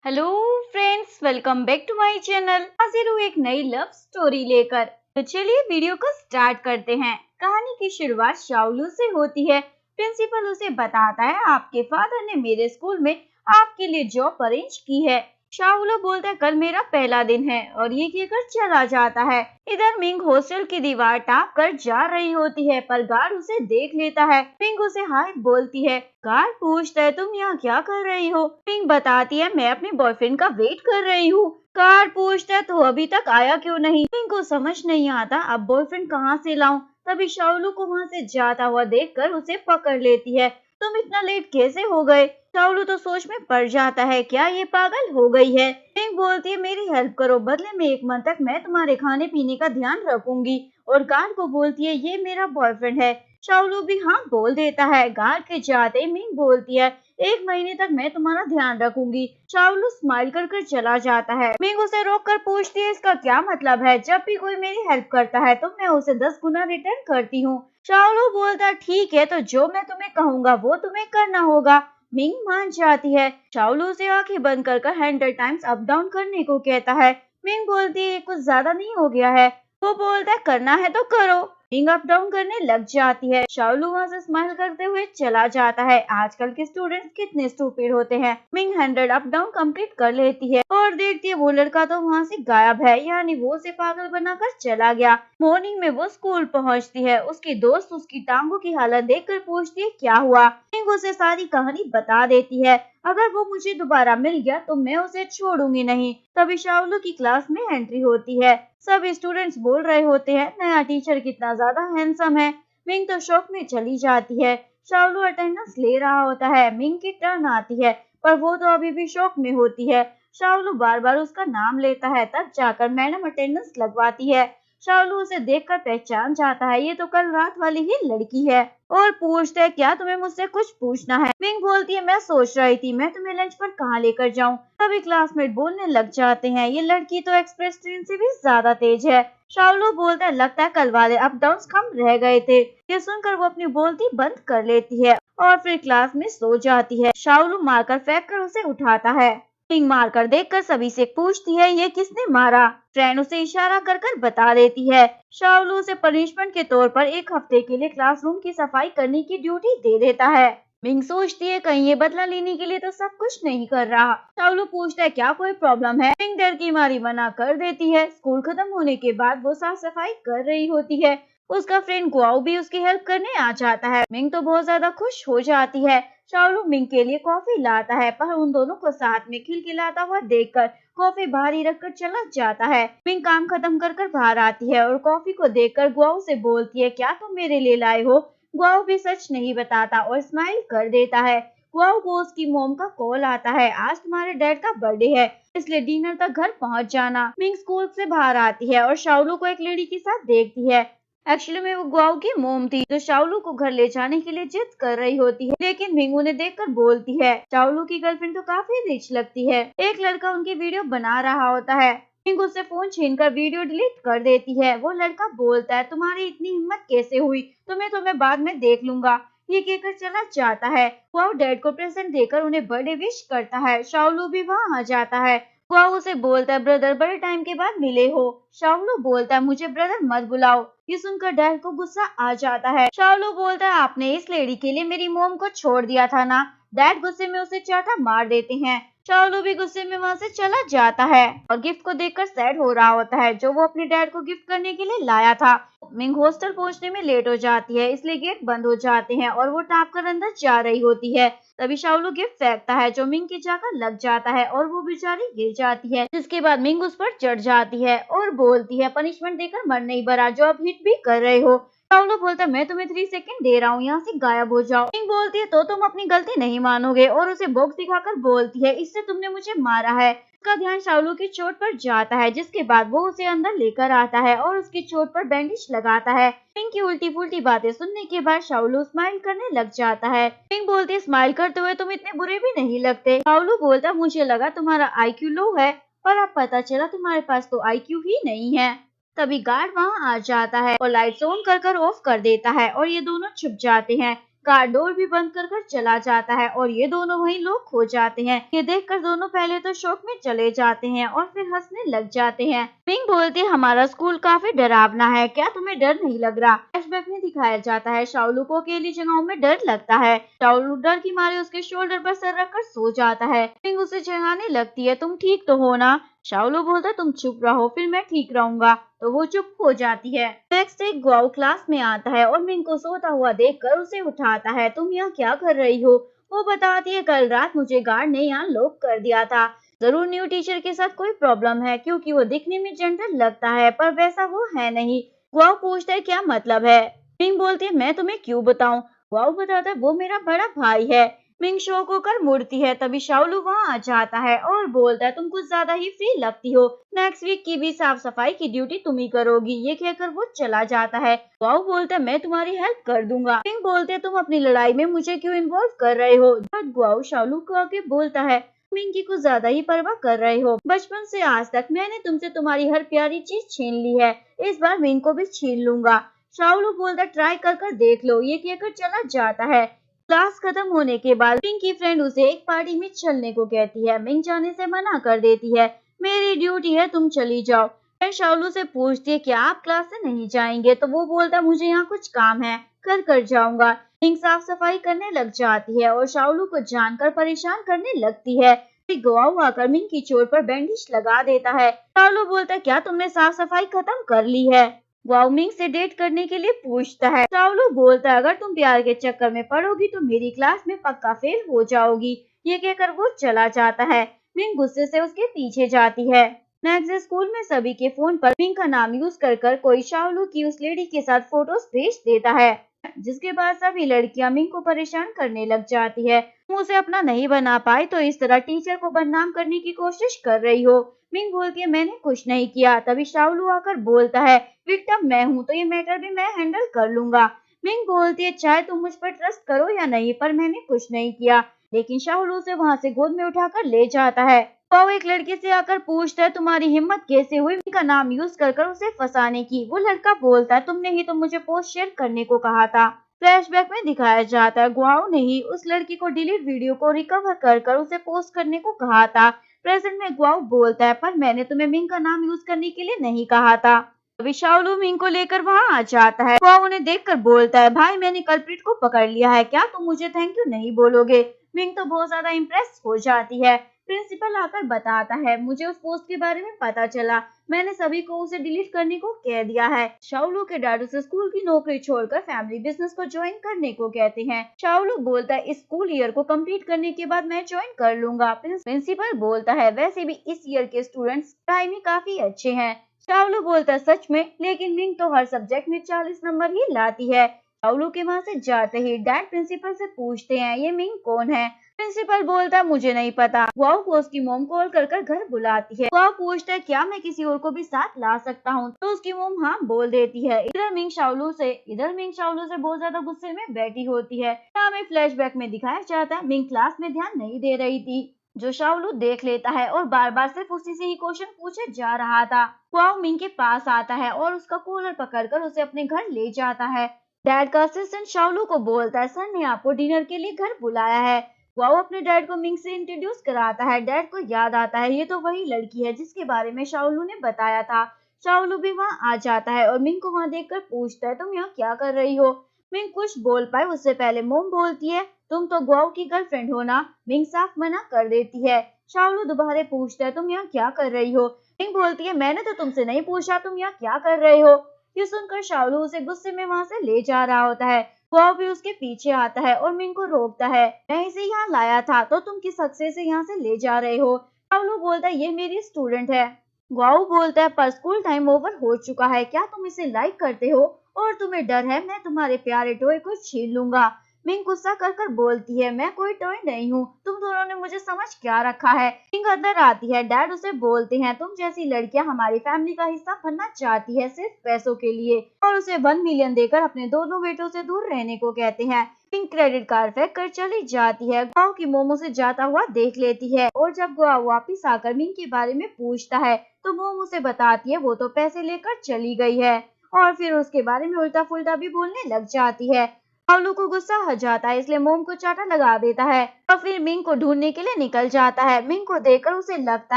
Hello friends, welcome back to my channel. हाजिर हूँ एक नई लव स्टोरी लेकर। तो चलिए वीडियो को स्टार्ट करते हैं। कहानी की शुरुआत शाओलू से होती है। प्रिंसिपल उसे बताता है, आपके फादर ने मेरे स्कूल में आपके लिए जॉब अरेंज की है। शाओलू बोलता है, कल मेरा पहला दिन है, और ये कहकर चला जाता है। इधर मिंग हॉस्टल की दीवार टाप कर जा रही होती है, पर गार्ड उसे देख लेता है। मिंग उसे हाय बोलती है। गार्ड पूछता है, तुम यहाँ क्या कर रही हो? मिंग बताती है, मैं अपने बॉयफ्रेंड का वेट कर रही हूँ। गार्ड पूछता है, तो अभी तक आया क्यों नहीं? मिंग को समझ नहीं आता, अब बॉयफ्रेंड कहाँ से लाऊं? तभी शाओलू को वहाँ से जाता हुआ देखकर उसे पकड़ लेती है। तुम इतना लेट कैसे हो गए? शाओलू तो सोच में पड़ जाता है, क्या ये पागल हो गई है? मिंग बोलती है, मेरी हेल्प करो, बदले में 1 मंथ तक मैं तुम्हारे खाने पीने का ध्यान रखूंगी। और गार्ड को बोलती है, ये मेरा बॉयफ्रेंड है। शाओलू भी हाँ बोल देता है। गार्ड के जाते मिंग बोलती है, 1 महीने तक मैं तुम्हारा ध्यान रखूंगी। शाओलू स्माइल कर कर चला जाता है। मिंग उसे रोक कर पूछती है, इसका क्या मतलब है? जब भी कोई मेरी हेल्प करता है तो मैं उसे 10 गुना रिटर्न करती हूँ। शाओलू बोलता है, ठीक है, तो जो मैं तुम्हें कहूंगा वो तुम्हें करना होगा। मिंग मान जाती है। शाओलू से आंखें बंद कर 100 टाइम्स अप डाउन करने को कहता है। मिंग बोलती है, ये कुछ ज्यादा नहीं हो गया है? वो बोलता है, करना है तो करो। मिंग अप डाउन करने लग जाती है। शाओलू वहाँ से स्माइल करते हुए चला जाता है। आजकल के स्टूडेंट्स कितने स्टूपिड होते हैं। मिंग 100 अप डाउन कंप्लीट कर लेती है और देखती है वो लड़का तो वहाँ से गायब है, यानी वो उसे पागल बनाकर चला गया। मॉर्निंग में वो स्कूल पहुँचती है। उसकी दोस्त उसकी टांगों की हालत देखकर पूछती है, क्या हुआ? मिंग उसे सारी कहानी बता देती है। अगर वो मुझे दोबारा मिल गया तो मैं उसे छोड़ूंगी नहीं। तभी शाओलू की क्लास में एंट्री होती है। सब स्टूडेंट्स बोल रहे होते हैं, नया टीचर कितना ज्यादा हैंडसम है। मिंग तो शॉक में चली जाती है। शाओलू अटेंडेंस ले रहा होता है। मिंग की टर्न आती है, पर वो तो अभी भी शॉक में होती है। शाओलू बार बार उसका नाम लेता है, तब जाकर मैडम अटेंडेंस लगवाती है। शाओलू उसे देखकर पहचान जाता है, ये तो कल रात वाली ही लड़की है, और पूछता है, क्या तुम्हें मुझसे कुछ पूछना है? मिंग बोलती है, मैं सोच रही थी मैं तुम्हें लंच पर कहाँ लेकर जाऊँ। तभी क्लासमेट बोलने लग जाते हैं, ये लड़की तो एक्सप्रेस ट्रेन से भी ज्यादा तेज है। शाओलू बोलता है, लगता है कल वाले अप डाउन कम रह गए थे। ये सुनकर वो अपनी बोलती बंद कर लेती है और फिर क्लास में सो जाती है। शाओलू मारकर फेंक कर उसे उठाता है। मिंग मारकर देखकर सभी से पूछती है, ये किसने मारा? फ्रेंड उसे इशारा कर कर बता देती है। शाओलू उसे पनिशमेंट के तौर पर 1 हफ्ते के लिए क्लासरूम की सफाई करने की ड्यूटी दे देता है। मिंग सोचती है, कहीं ये बदला लेने के लिए तो सब कुछ नहीं कर रहा। शाओलू पूछता है, क्या कोई प्रॉब्लम है? मिंग डर की मारी मना कर देती है। स्कूल खत्म होने के बाद वो साफ सफाई कर रही होती है। उसका फ्रेंड गुआओ भी उसकी हेल्प करने आ जाता है। मिंग तो बहुत ज्यादा खुश हो जाती है। शाओलू मिंग के लिए कॉफी लाता है, पर उन दोनों को साथ में खिलखिलाता हुआ देखकर कॉफी बाहर ही रखकर चला जाता है। मिंग काम खत्म कर कर बाहर आती है और कॉफी को देखकर गुआओ से बोलती है, क्या तुम मेरे लिए लाए हो? गुआओ भी सच नहीं बताता और स्माइल कर देता है। गुआओ को उसकी मोम का कॉल आता है, आज तुम्हारे डैड का बर्थडे है, इसलिए डिनर तक घर पहुंच जाना। मिंग स्कूल से बाहर आती है और शाओलू को एक लेडी के साथ देखती है। एक्चुअली में वो गुआओ की मोम थी, जो शाओलू को घर ले जाने के लिए जिद कर रही होती है, लेकिन मिंग उन्हें देखकर बोलती है, शाओलू की गर्लफ्रेंड तो काफी रिच लगती है। एक लड़का उनकी वीडियो बना रहा होता है। मिंग उससे फोन छीनकर वीडियो डिलीट कर देती है। वो लड़का बोलता है, तुम्हारी इतनी हिम्मत कैसे हुई? तुम्हें बाद में देख लूंगा। ये कहकर चला जाता है। वो डैड को प्रेजेंट देकर उन्हें बर्थडे विश करता है। शाओलू भी वहाँ आ जाता है। वो उसे बोलता है, ब्रदर बड़े टाइम के बाद मिले हो। शाओलू बोलता है, मुझे ब्रदर मत बुलाओ। ये सुनकर डैड को गुस्सा आ जाता है। शाओलू बोलता है, आपने इस लेडी के लिए मेरी मोम को छोड़ दिया था ना? डैड गुस्से में उसे चाटा मार देते हैं। शाओलू भी गुस्से में वहाँ से चला जाता है और गिफ्ट को देखकर सैड हो रहा होता है, जो वो अपने डैड को गिफ्ट करने के लिए लाया था। मिंग हॉस्टल पहुंचने में लेट हो जाती है, इसलिए गेट बंद हो जाते हैं और वो टाप कर अंदर जा रही होती है। तभी शाओलू गिफ्ट फेंकता है, जो मिंग के जाकर लग जाता है और वो बेचारी गिर जाती है, जिसके बाद मिंग उस पर चढ़ जाती है और बोलती है, पनिशमेंट देकर मन नहीं भरा जो अब हिट भी कर रहे हो। शाओलू बोलता है, मैं तुम्हें 3 सेकंड दे रहा हूँ, यहाँ से गायब हो जाओ। मिंग बोलती है, तो तुम अपनी गलती नहीं मानोगे, और उसे बॉक्स दिखाकर बोलती है, इससे तुमने मुझे मारा है। उसका ध्यान शाओलू की चोट पर जाता है, जिसके बाद वो उसे अंदर लेकर आता है और उसकी चोट पर बैंडेज लगाता है। मिंग की उल्टी फुल्टी बातें सुनने के बाद शाओलू स्माइल करने लग जाता है। मिंग बोलती है, स्माइल करते हुए तुम इतने बुरे भी नहीं लगते। शाओलू बोलता, मुझे लगा तुम्हारा IQ लो है, पर अब पता चला तुम्हारे पास तो IQ ही नहीं है। तभी गार्ड वहाँ आ जाता है और लाइट्स ऑन कर ऑफ कर देता है और ये दोनों छुप जाते हैं। कार डोर भी बंद कर कर चला जाता है और ये दोनों वहीं लोग खो जाते हैं। ये देखकर दोनों पहले तो शौक में चले जाते हैं और फिर हंसने लग जाते हैं। मिंग बोलती है हमारा स्कूल काफी डरावना है, क्या तुम्हें डर नहीं लग रहा? फ्लैशबैक में दिखाया जाता है शाओलू को अकेली जगहों में डर लगता है। शाओलू डर की मारे उसके शोल्डर पर सर रखकर सो जाता है। मिंग उसे जगाने लगती है, तुम ठीक तो हो ना? शाओलू बोलता तुम चुप रहो फिर मैं ठीक रहूंगा, तो वो चुप हो जाती है। नेक्स्ट डे गुआओ क्लास में आता है और मिंग को सोता हुआ देखकर उसे उठाता है। तुम यहाँ क्या कर रही हो? वो बताती है कल रात मुझे गार्ड ने यहाँ लॉक कर दिया था। जरूर न्यू टीचर के साथ कोई प्रॉब्लम है, क्योंकि वो दिखने में जेंटल लगता है पर वैसा वो है नहीं। गुआओ पूछता है क्या मतलब है? मिंग बोलती है मैं तुम्हें क्यों बताऊं? गुआओ बताता है वो मेरा बड़ा भाई है। मिंग शौक होकर मुड़ती है, तभी शाओलू वहाँ आ जाता है और बोलता है तुम कुछ ज्यादा ही फ्री लगती हो, नेक्स्ट वीक की भी साफ सफाई की ड्यूटी तुम ही करोगी। ये कहकर वो चला जाता है। गुआओ बोलता है मैं तुम्हारी हेल्प कर दूंगा। मिंग बोलते है तुम अपनी लड़ाई में मुझे क्यों इन्वॉल्व कर रहे हो? बट गुआओ शाओलू को आके बोलता है मिंग की कुछ ज्यादा ही परवाह कर रहे हो। बचपन से आज तक मैंने तुमसे तुम्हारी हर प्यारी चीज छीन ली है, इस बार मिंग को भी छीन लूंगा। शाओलू बोलता ट्राई कर कर देख लो, ये कहकर चला जाता है। क्लास खत्म होने के बाद मिंग की फ्रेंड उसे एक पार्टी में चलने को कहती है। मिंग जाने से मना कर देती है, मेरी ड्यूटी है तुम चली जाओ। फ्रेंड शाओलू से पूछती है क्या आप क्लास से नहीं जाएंगे? तो वो बोलता मुझे यहाँ कुछ काम है, कर कर जाऊंगा। मिंग साफ सफाई करने लग जाती है और शाओलू को जानकर परेशान करने लगती है। गुआओ आकर मिंग की चोट पर बैंडेज लगा देता है। शाओलू बोलता है क्या तुमने साफ सफाई खत्म कर ली है? गुआओ मिंग से डेट करने के लिए पूछता है। शाओलू बोलता है अगर तुम प्यार के चक्कर में पड़ोगी तो मेरी क्लास में पक्का फेल हो जाओगी। ये कहकर वो चला जाता है। मिंग गुस्से से उसके पीछे जाती है। नेक्स्ट स्कूल में सभी के फोन पर मिंग का नाम यूज कर कर कोई शाओलू की उस लेडी के साथ फोटोज भेज देता है, जिसके बाद सभी लड़कियां मिंग को परेशान करने लग जाती है। तुम उसे अपना नहीं बना पाई तो इस तरह टीचर को बदनाम करने की कोशिश कर रही हो। मिंग बोलती है मैंने कुछ नहीं किया। तभी शाओलू आकर बोलता है विक्टिम मैं हूँ तो ये मैटर भी मैं हैंडल कर लूंगा। मिंग बोलती है चाहे तुम मुझ पर ट्रस्ट करो या नहीं, पर मैंने कुछ नहीं किया। लेकिन शाओलू उसे वहाँ से गोद में उठाकर ले जाता है। वो एक लड़के से आकर पूछता है तुम्हारी हिम्मत कैसे हुई मिंग का नाम यूज कर कर उसे फंसाने की? वो लड़का बोलता है तुमने ही तो मुझे पोस्ट शेयर करने को कहा था। फ्लैशबैक में दिखाया जाता है गुआओ ने ही उस लड़की को डिलीट वीडियो को रिकवर कर कर उसे पोस्ट करने को कहा था। प्रेजेंट में गुआओ बोलता है पर मैंने तुम्हें मिंग का नाम यूज करने के लिए नहीं कहा था। अभी शाओलू मिंग को लेकर वहाँ आ जाता है। गुआओ उन्हें देखकर बोलता है भाई मैंने कल्प्रिट को पकड़ लिया है, क्या तुम मुझे थैंक यू नहीं बोलोगे? मिंग तो बहुत ज्यादा इम्प्रेस हो जाती है। प्रिंसिपल आकर बताता है मुझे उस पोस्ट के बारे में पता चला, मैंने सभी को उसे डिलीट करने को कह दिया है। शाओलू के डैड उसे स्कूल की नौकरी छोड़कर फैमिली बिजनेस को ज्वाइन करने को कहते हैं। शाओलू बोलता है इस स्कूल ईयर को कंप्लीट करने के बाद मैं ज्वाइन कर लूंगा। प्रिंसिपल बोलता है वैसे भी इस ईयर के स्टूडेंट्स पढ़ाई में काफी अच्छे हैं। शाओलू बोलता है सच में? लेकिन मिंग तो हर सब्जेक्ट में 40 नंबर ही लाती है। शाओलू के वहाँ से जाते ही डैड प्रिंसिपल से पूछते हैं ये मिंग कौन है? प्रिंसिपल बोलता मुझे नहीं पता। गुआओ को उसकी मोम कॉल कर कर घर बुलाती है। गुआओ पूछता है क्या मैं किसी और को भी साथ ला सकता हूँ? तो उसकी मोम हाँ बोल देती है। इधर मिंग शाओलू से बहुत ज्यादा गुस्से में बैठी होती है। हमें फ्लैशबैक में दिखाया जाता है मिंग क्लास में ध्यान नहीं दे रही थी, जो शाओलू देख लेता है और बार बार सिर्फ उसी से ही क्वेश्चन पूछे जा रहा था। गुआओ मिंग के पास आता है और उसका कॉलर पकड़कर उसे अपने घर ले जाता है। डैड का असिस्टेंट शाओलू को बोलता है सर ने आपको डिनर के लिए घर बुलाया है। गुआओ अपने डैड को मिंग से इंट्रोड्यूस कराता है। डैड को याद आता है ये तो वही लड़की है जिसके बारे में शाओलू ने बताया था। शाओलू भी वहाँ आ जाता है और मिंग को वहाँ देखकर पूछता है तुम यहाँ क्या कर रही हो? मिंग कुछ बोल पाए उससे पहले मोम बोलती है तुम तो गुआओ की गर्लफ्रेंड हो ना? मिंग साफ मना कर देती है। शाओलू दोबारा पूछता है तुम यहाँ क्या कर रही हो? मिंग बोलती है मैंने तो तुमसे नहीं पूछा, तुम यहाँ क्या कर रहे हो? ये सुनकर शाओलू उसे गुस्से में वहाँ से ले जा रहा होता है। गुआओ भी उसके पीछे आता है और मिंग को रोकता है। मैं इसे यहाँ लाया था तो तुम किस हक से इसे यहाँ से ले जा रहे हो? शाओलू बोलता है ये मेरी स्टूडेंट है। गुआओ बोलता है पर स्कूल टाइम ओवर हो चुका है, क्या तुम इसे लाइक करते हो और तुम्हें डर है मैं तुम्हारे प्यारे टॉय को छीन लूंगा? मिंग गुस्सा कर कर बोलती है मैं कोई टॉय नहीं हूँ, तुम दोनों ने मुझे समझ क्या रखा है? मिंग अंदर आती है। डैड उसे बोलते हैं तुम जैसी लड़कियां हमारी फैमिली का हिस्सा बनना चाहती है सिर्फ पैसों के लिए, और उसे 1 मिलियन देकर अपने दोनों बेटों से दूर रहने को कहते हैं। मिंग क्रेडिट कार्ड फेंक कर चली जाती है। गुआओ की मोमो से जाता हुआ देख लेती है और जब गुआओ वापिस आकर मिंग के बारे में पूछता है तो मोमो से बताती है वो तो पैसे लेकर चली गई है, और फिर उसके बारे में उल्टा फुल्टा भी बोलने लग जाती है। शाओलू को गुस्सा आ जाता है, इसलिए मोम को चाटा लगा देता है और फिर मिंग को ढूंढने के लिए निकल जाता है। मिंग को देखकर उसे लगता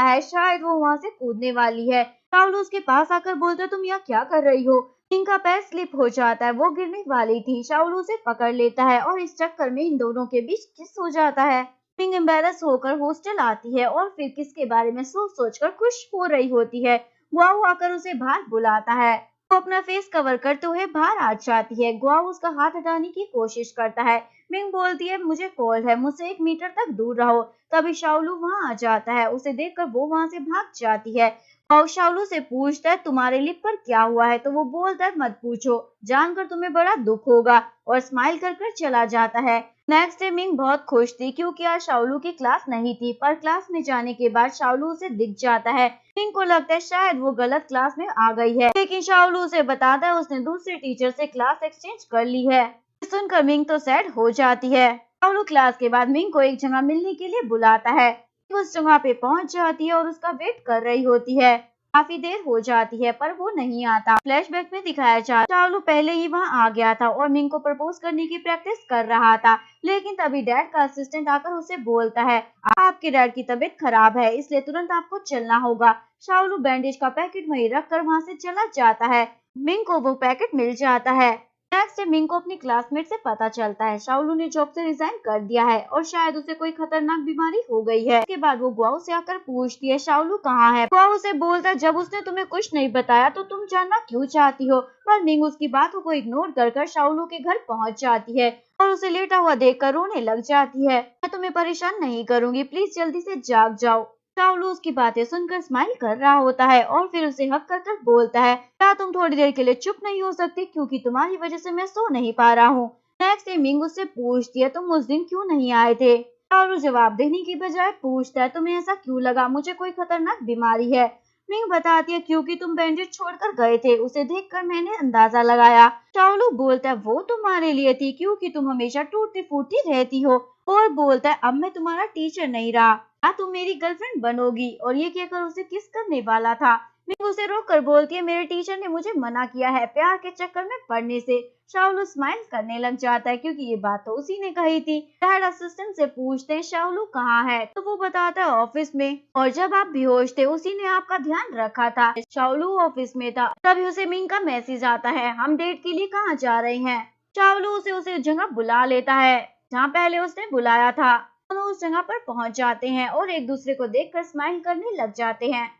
है शायद वो वहाँ से कूदने वाली है। शाओलू उसके पास आकर बोलता है, तुम यहाँ क्या कर रही हो? मिंग का पैर स्लिप हो जाता है, वो गिरने वाली थी। शाओलू उसे पकड़ लेता है और इस चक्कर में इन दोनों के बीच किस हो जाता है। मिंग एम्बेरस होकर हॉस्टल आती है और फिर किस के बारे में सोच सोचकर खुश हो रही होती है। गुआओ आकर उसे बाहर बुलाता है। वो अपना फेस कवर करते हुए बाहर आ जाती है। गुआओ उसका हाथ हटाने की कोशिश करता है। मिंग बोलती है, मुझे कोल्ड है, मुझसे 1 मीटर तक दूर रहो। तभी शाओलू वहां आ जाता है। उसे देखकर वो वहां से भाग जाती है और शाओलू से पूछता है, तुम्हारे लिप पर क्या हुआ है? तो वो बोलता है, मत पूछो, जानकर तुम्हें बड़ा दुख होगा, और स्माइल कर कर चला जाता है। नेक्स्ट डे मिंग बहुत खुश थी क्योंकि आज शाओलू की क्लास नहीं थी, पर क्लास में जाने के बाद शाओलू उसे दिख जाता है। मिंग को लगता है शायद वो गलत क्लास में आ गई है, लेकिन शाओलू उसे बताता है उसने दूसरे टीचर से क्लास एक्सचेंज कर ली है। सुनकर मिंग तो सैड हो जाती है। शाओलू क्लास के बाद मिंग को एक जगह मिलने के लिए बुलाता है। वो उस जगह पे पहुंच जाती है और उसका वेट कर रही होती है। काफी देर हो जाती है पर वो नहीं आता। फ्लैशबैक में दिखाया जा शाओलू पहले ही वहां आ गया था और मिंग को प्रपोज करने की प्रैक्टिस कर रहा था, लेकिन तभी डैड का असिस्टेंट आकर उसे बोलता है, आपके डैड की तबीयत खराब है, इसलिए तुरंत आपको चलना होगा। शाओलू बैंडेज का पैकेट वहीं रख कर वहां से चला जाता है। मिंग को वो पैकेट मिल जाता है। नेक्स्ट डे मिंग को अपनी क्लासमेट से पता चलता है शाओलू ने जॉब से रिजाइन कर दिया है और शायद उसे कोई खतरनाक बीमारी हो गई है। उसके बाद वो गुआओ से आकर पूछती है, शाओलू कहाँ है? गुआओ उसे बोलता है, जब उसने तुम्हें कुछ नहीं बताया तो तुम जानना क्यों चाहती हो? पर मिंग उसकी बातों को इग्नोर कर शाओलू के घर पहुंच जाती है और उसे लेटा हुआ देखकर रोने लग जाती है। मैं तुम्हें परेशान नहीं करूंगी, प्लीज जल्दी से जाग जाओ। शाओलू उसकी बातें सुनकर स्माइल कर रहा होता है और फिर उसे हक कर बोलता है, क्या तुम थोड़ी देर के लिए चुप नहीं हो सकती, क्योंकि तुम्हारी वजह से मैं सो नहीं पा रहा हूँ। नेक्स्ट डे मिंग उससे पूछती है, तुम उस दिन क्यों नहीं आए थे? शाओलू जवाब देने की बजाय पूछता है, तुम्हें ऐसा क्यों लगा, मुझे कोई खतरनाक बीमारी है? मिंग बताती है, क्योंकि तुम बैंडेज छोड़कर गए थे, उसे देखकर मैंने अंदाजा लगाया। शाओलू बोलता है, वो तुम्हारे लिए थी क्योंकि तुम हमेशा टूटती फूटती रहती हो, और बोलता है, अब मैं तुम्हारा टीचर नहीं रहा, तुम मेरी गर्लफ्रेंड बनोगी, और ये कहकर उसे किस करने वाला था। मिंग उसे रोक कर बोलती है, मेरे टीचर ने मुझे मना किया है प्यार के चक्कर में पड़ने से। शाओलू स्माइल करने लग जाता है क्योंकि ये बात तो उसी ने कही थी। डैड असिस्टेंट से पूछते हैं, शाओलू कहाँ है? तो वो बताता है, ऑफिस में, और जब आप बेहोश थे उसी ने आपका ध्यान रखा था। शाओलू ऑफिस में था। तभी उसे मिंग का मैसेज आता है, हम डेट के लिए कहाँ जा रहे हैं? शाओलू उसे उस जगह बुला लेता है जहाँ पहले उसने बुलाया था। दोनों उस जगह पर पहुंच जाते हैं और एक दूसरे को देखकर स्माइल करने लग जाते हैं।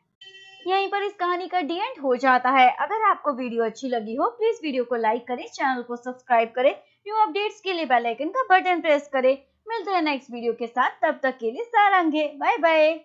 यहीं पर इस कहानी का डी एंड हो जाता है। अगर आपको वीडियो अच्छी लगी हो, प्लीज वीडियो को लाइक करें, चैनल को सब्सक्राइब करें, न्यू अपडेट्स के लिए बेल आइकन का बटन प्रेस करें। मिलते हैं नेक्स्ट वीडियो के साथ, तब तक के लिए सारंगे, बाय बाय।